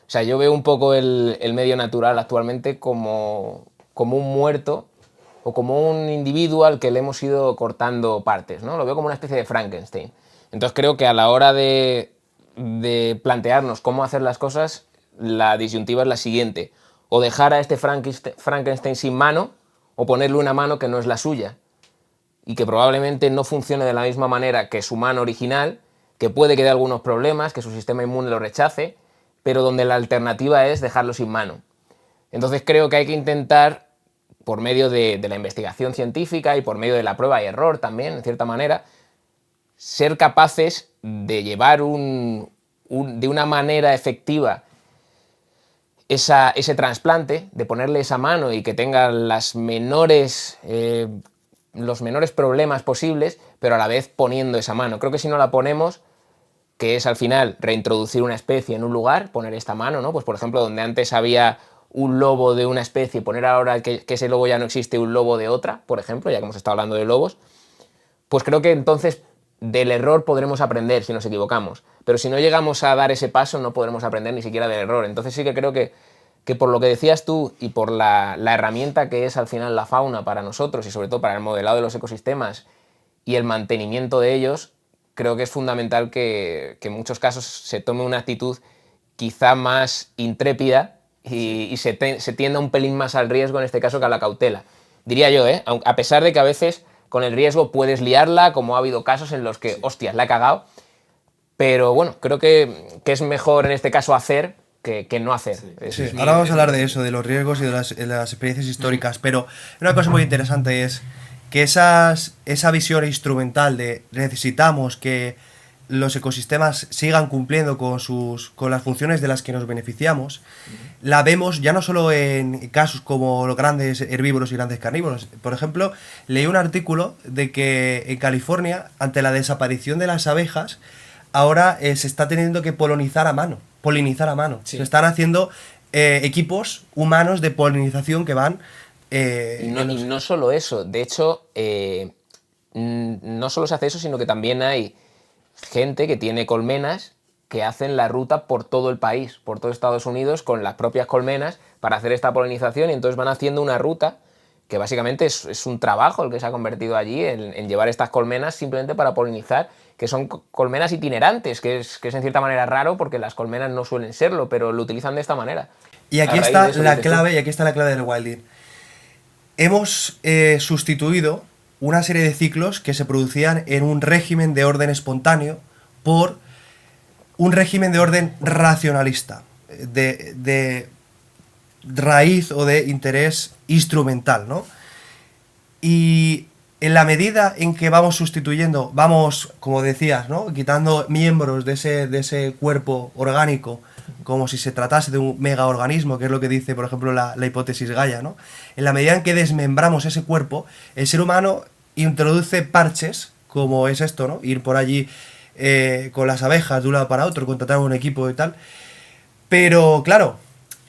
O sea, yo veo un poco el medio natural actualmente como un muerto o como un individuo al que le hemos ido cortando partes, ¿no? Lo veo como una especie de Frankenstein. Entonces creo que a la hora de plantearnos cómo hacer las cosas, la disyuntiva es la siguiente. O dejar a este Frankenstein sin mano, o ponerle una mano que no es la suya y que probablemente no funcione de la misma manera que su mano original, que puede que dé algunos problemas, que su sistema inmune lo rechace, pero donde la alternativa es dejarlo sin mano. Entonces creo que hay que intentar, por medio de la investigación científica y por medio de la prueba y error también, en cierta manera, ser capaces de llevar de una manera efectiva ese trasplante, de ponerle esa mano y que tenga los menores problemas posibles, pero a la vez poniendo esa mano. Creo que si no la ponemos, que es al final reintroducir una especie en un lugar, poner esta mano, ¿no? Pues por ejemplo, donde antes había un lobo de una especie, poner ahora que ese lobo ya no existe, un lobo de otra, por ejemplo, ya que hemos estado hablando de lobos, pues creo que entonces del error podremos aprender si nos equivocamos. Pero si no llegamos a dar ese paso, no podremos aprender ni siquiera del error. Entonces sí que creo que por lo que decías tú y por la herramienta que es al final la fauna para nosotros y sobre todo para el modelado de los ecosistemas y el mantenimiento de ellos, creo que es fundamental que en muchos casos se tome una actitud quizá más intrépida y se tienda un pelín más al riesgo en este caso que a la cautela. Diría yo, a pesar de que a veces con el riesgo puedes liarla, como ha habido casos en los que, hostias, la he cagado, pero bueno, creo que es mejor en este caso hacer que no hacer. Sí, ahora vamos a hablar de eso, de los riesgos y de las experiencias históricas, pero una cosa muy interesante es que esa visión instrumental de necesitamos que los ecosistemas sigan cumpliendo con las funciones de las que nos beneficiamos, la vemos ya no solo en casos como los grandes herbívoros y grandes carnívoros. Por ejemplo, leí un artículo de que en California, ante la desaparición de las abejas, ahora se está teniendo que polinizar a mano. Sí. Se están haciendo equipos humanos de polinización que van... y no solo eso, de hecho, no solo se hace eso, sino que también hay gente que tiene colmenas que hacen la ruta por todo el país, por todo Estados Unidos, con las propias colmenas para hacer esta polinización y entonces van haciendo una ruta que básicamente es un trabajo el que se ha convertido allí en llevar estas colmenas simplemente para polinizar, que son colmenas itinerantes, que es en cierta manera raro porque las colmenas no suelen serlo, pero lo utilizan de esta manera. Y aquí está la clave, del wilding. Hemos sustituido una serie de ciclos que se producían en un régimen de orden espontáneo por un régimen de orden racionalista, de raíz o de interés instrumental, ¿no? Y en la medida en que vamos sustituyendo, vamos, como decías, ¿no?, quitando miembros de ese cuerpo orgánico, como si se tratase de un megaorganismo, que es lo que dice, por ejemplo, la hipótesis Gaia, ¿no? En la medida en que desmembramos ese cuerpo, el ser humano introduce parches, como es esto, ¿no? Ir por allí con las abejas de un lado para otro, contratar un equipo y tal. Pero, claro,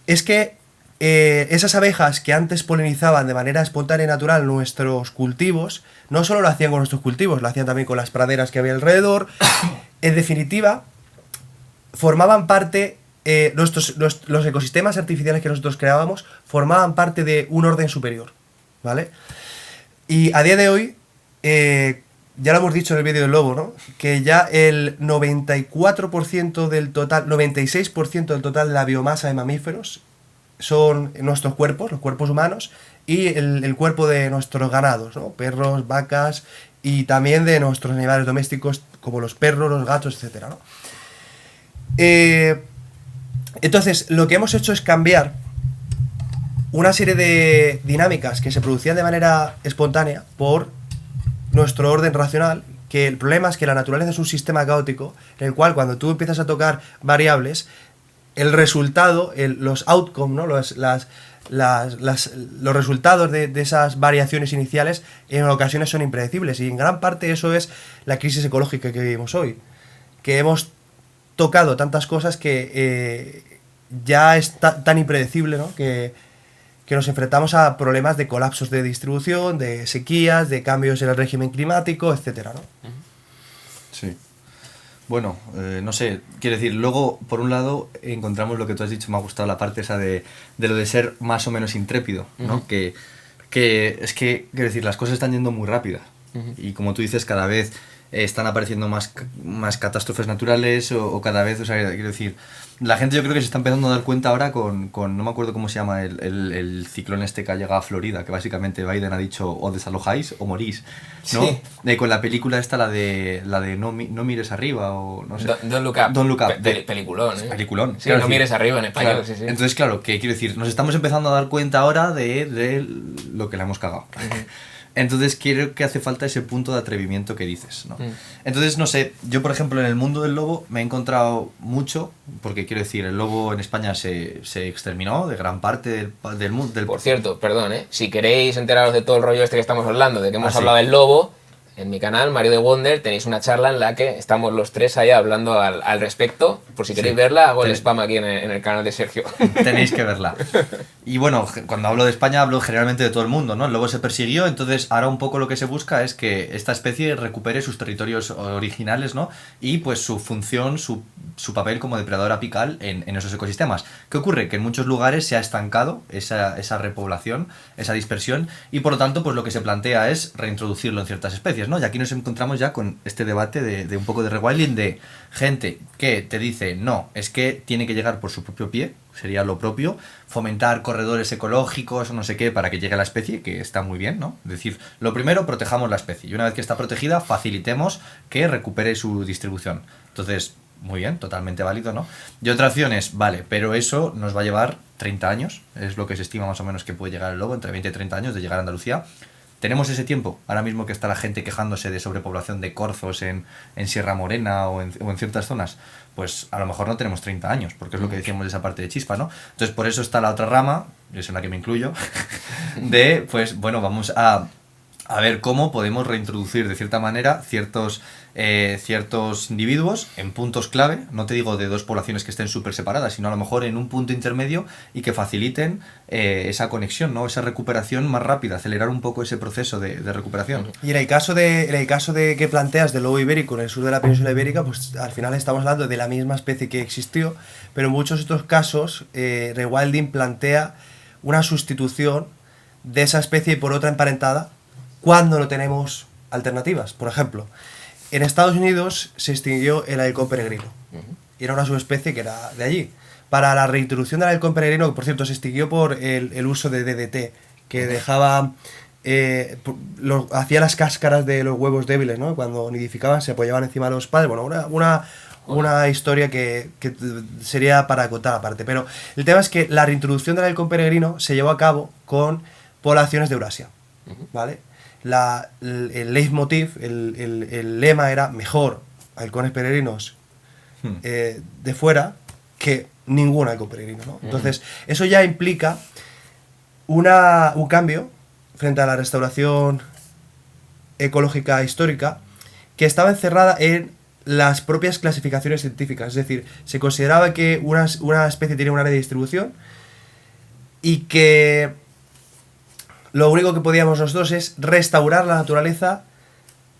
es que esas abejas que antes polinizaban de manera espontánea y natural nuestros cultivos, no solo lo hacían con nuestros cultivos, lo hacían también con las praderas que había alrededor. En definitiva, formaban parte, los ecosistemas artificiales que nosotros creábamos formaban parte de un orden superior, ¿vale? Y a día de hoy, ya lo hemos dicho en el vídeo del lobo, ¿no?, que ya el 94% del total, 96% del total de la biomasa de mamíferos son nuestros cuerpos, los cuerpos humanos, y el cuerpo de nuestros ganados, ¿no?, perros, vacas, y también de nuestros animales domésticos como los perros, los gatos, etcétera, ¿no? Entonces, lo que hemos hecho es cambiar una serie de dinámicas que se producían de manera espontánea por nuestro orden racional, que el problema es que la naturaleza es un sistema caótico en el cual cuando tú empiezas a tocar variables, el resultado, los outcomes, ¿no?, los resultados de esas variaciones iniciales en ocasiones son impredecibles, y en gran parte eso es la crisis ecológica que vivimos hoy, que hemos tocado tantas cosas que ya es tan impredecible, ¿no?, que nos enfrentamos a problemas de colapsos de distribución, de sequías, de cambios en el régimen climático, etcétera, ¿no? Sí. Bueno, no sé, quiero decir, luego, por un lado, encontramos lo que tú has dicho, me ha gustado la parte esa de lo de ser más o menos intrépido, ¿no? Ujú. Que es que, quiero decir, las cosas están yendo muy rápidas. Y como tú dices, cada vez están apareciendo más catástrofes naturales o cada vez, o sea, quiero decir, la gente yo creo que se está empezando a dar cuenta ahora con no me acuerdo cómo se llama el ciclón este que ha llegado a Florida, que básicamente Biden ha dicho o desalojáis o morís, ¿no? Sí. Con la película esta, la de no mires arriba o no sé. Don't Look Up. Don't Look Up. Peliculón, ¿eh? Peliculón. Sí, Claro, no decir, mires arriba en español, claro. sí, sí. Entonces, claro, que quiero decir, nos estamos empezando a dar cuenta ahora de lo que le hemos cagado. Entonces creo que hace falta ese punto de atrevimiento que dices, ¿no? Entonces, no sé, yo por ejemplo en el mundo del lobo me he encontrado mucho, porque quiero decir, el lobo en España se exterminó de gran parte del mundo. Por cierto, perdón, si queréis enteraros de todo el rollo este que estamos hablando, de que hemos sí. hablado del lobo, en mi canal, Mario de Wonder, tenéis una charla en la que estamos los tres ahí hablando al respecto. Por si queréis verla, hago el spam aquí en el canal de Sergio. Tenéis que verla. Y bueno, cuando hablo de España hablo generalmente de todo el mundo, ¿no? El lobo se persiguió, entonces ahora un poco lo que se busca es que esta especie recupere sus territorios originales, ¿no? Y pues su función, su papel como depredador apical en esos ecosistemas. ¿Qué ocurre? Que en muchos lugares se ha estancado esa repoblación, esa dispersión, y por lo tanto pues lo que se plantea es reintroducirlo en ciertas especies, ¿no? Y aquí nos encontramos ya con este debate de un poco de rewilding, de gente que te dice, no, es que tiene que llegar por su propio pie, sería lo propio, fomentar corredores ecológicos o no sé qué para que llegue a la especie, que está muy bien, ¿no? Es decir, lo primero, protejamos la especie, y una vez que está protegida, facilitemos que recupere su distribución. Entonces, muy bien, totalmente válido, ¿no? Y otra opción es, vale, pero eso nos va a llevar 30 años, es lo que se estima más o menos que puede llegar el lobo, entre 20 y 30 años de llegar a Andalucía. ¿Tenemos ese tiempo? Ahora mismo que está la gente quejándose de sobrepoblación de corzos en Sierra Morena o en ciertas zonas, pues a lo mejor no tenemos 30 años, porque es lo que decíamos de esa parte de chispa, ¿no? Entonces por eso está la otra rama, es en la que me incluyo, de, pues bueno, vamos a ver cómo podemos reintroducir de cierta manera ciertos individuos en puntos clave, no te digo de dos poblaciones que estén súper separadas, sino a lo mejor en un punto intermedio y que faciliten esa conexión, ¿no? Esa recuperación más rápida, acelerar un poco ese proceso de recuperación. Y en el caso de que planteas del lobo ibérico en el sur de la península ibérica, pues al final estamos hablando de la misma especie que existió, pero en muchos otros casos rewilding plantea una sustitución de esa especie por otra emparentada cuando no tenemos alternativas. Por ejemplo, en Estados Unidos se extinguió el halcón peregrino. Y era una subespecie que era de allí. Para la reintroducción del halcón peregrino, que por cierto se extinguió por el uso de DDT, que dejaba... hacía las cáscaras de los huevos débiles, ¿no? Cuando nidificaban se apoyaban encima de los padres. Bueno, una historia que sería para contar aparte. Pero el tema es que la reintroducción del halcón peregrino se llevó a cabo con poblaciones de Eurasia, ¿vale? El leitmotiv, el lema era mejor halcones peregrinos de fuera que ningún halcón peregrino, ¿no? Entonces, eso ya implica un cambio frente a la restauración ecológica histórica que estaba encerrada en las propias clasificaciones científicas. Es decir, se consideraba que una especie tiene un área de distribución y que lo único que podíamos nosotros es restaurar la naturaleza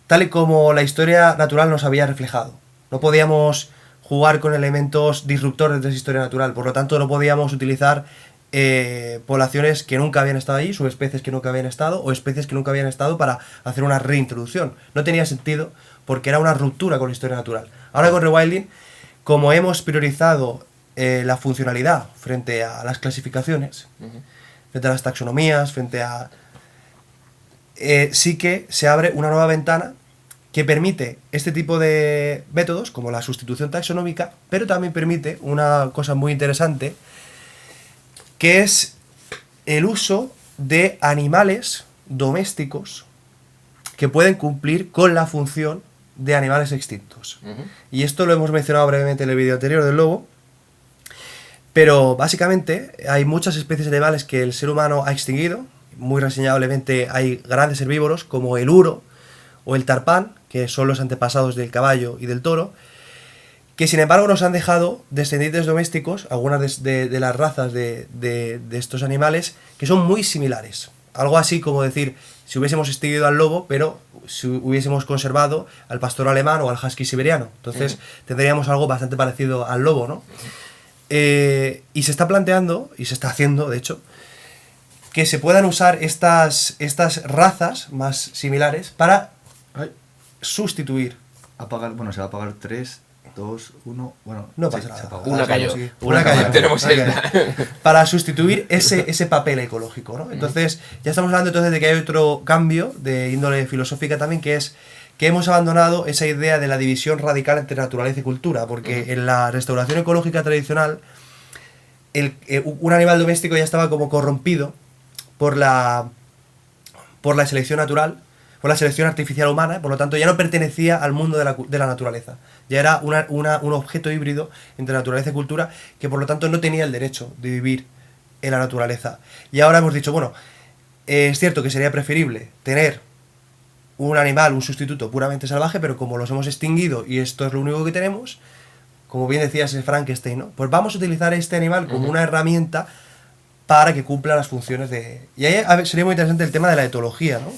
tal y como la historia natural nos había reflejado. No podíamos jugar con elementos disruptores de esa historia natural, por lo tanto no podíamos utilizar poblaciones que nunca habían estado allí, subespecies que nunca habían estado o especies que nunca habían estado para hacer una reintroducción. No tenía sentido porque era una ruptura con la historia natural. Ahora con rewilding, como hemos priorizado la funcionalidad frente a las clasificaciones, frente a las taxonomías, frente a... sí que se abre una nueva ventana que permite este tipo de métodos, como la sustitución taxonómica, pero también permite una cosa muy interesante, que es el uso de animales domésticos que pueden cumplir con la función de animales extintos. Y esto lo hemos mencionado brevemente en el vídeo anterior del lobo, pero básicamente hay muchas especies animales que el ser humano ha extinguido. Muy reseñablemente hay grandes herbívoros como el uro o el tarpán, que son los antepasados del caballo y del toro, que sin embargo nos han dejado descendientes domésticos, algunas de las razas de estos animales, que son muy similares. Algo así como decir, si hubiésemos extinguido al lobo, pero si hubiésemos conservado al pastor alemán o al husky siberiano. Entonces tendríamos algo bastante parecido al lobo, ¿no? Y se está planteando, y se está haciendo, de hecho, que se puedan usar estas razas más similares para sustituir. Bueno, se va a apagar 3, 2, 1. Bueno, no sí, pasa nada. Una cayó. Una cayó. Tenemos esta. Para sustituir ese papel ecológico, ¿no? Entonces, ya estamos hablando entonces de que hay otro cambio de índole filosófica también, que es que hemos abandonado esa idea de la división radical entre naturaleza y cultura, porque en la restauración ecológica tradicional, un animal doméstico ya estaba como corrompido por la selección natural, por la selección artificial humana, por lo tanto ya no pertenecía al mundo de la naturaleza. Ya era un objeto híbrido entre naturaleza y cultura que por lo tanto no tenía el derecho de vivir en la naturaleza. Y ahora hemos dicho, bueno, es cierto que sería preferible tener un animal, un sustituto puramente salvaje, pero como los hemos extinguido y esto es lo único que tenemos, como bien decías Frankenstein, ¿no? Pues vamos a utilizar este animal como una herramienta para que cumpla las funciones de... Y ahí sería muy interesante el tema de la etología, ¿no?